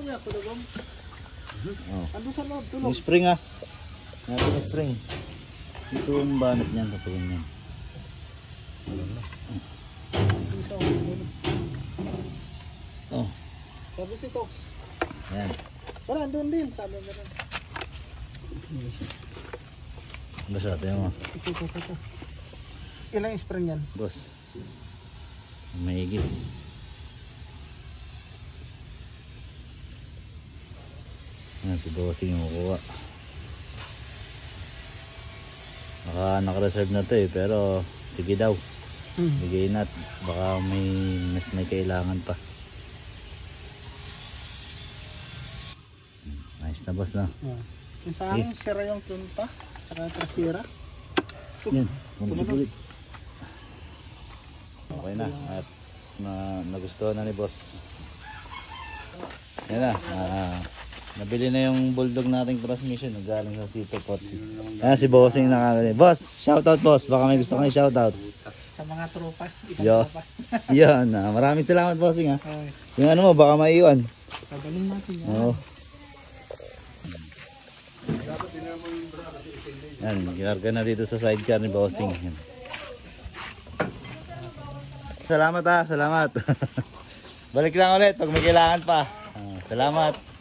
niya, tulog. Oh. Ando sa loob, Yung tulog. spring ah. Natin yung spring. Ito yung banat niyan. Kapag ganyan. Isa ako tulog. Oh. Sabi si Tox. Ayan. Wala, andun din. Sabi mo rin. Basta tayo mo. Ito. Ilang spring yan? Boss. Mahigit. Ayan si bossing yung kukuha. Naka-reserve na to eh. Pero sige daw. Bigay nat. Baka may kailangan pa. Nice na boss na. Yung sa akin, sira yung punta. Tsaka yung trasira. Yan. Manisip ulit. Okay na. At nagustuhan na ni boss. Yan na. Nabili na yung bulldog nating transmission. Galing sa Super Pot. Ayan si bossing nakabili. Boss, shoutout boss. Baka may gusto kang shoutout. Sa mga tropa. Yo. Yan. Maraming salamat bossing ha. Yung ano mo baka maiwan. Pagaling natin yan. Oo. Yan. Ginarga na dito sa sidecar ni bossing. Yan. Salamat ha. Salamat. Balik lang ulit pag may kailangan pa. Salamat.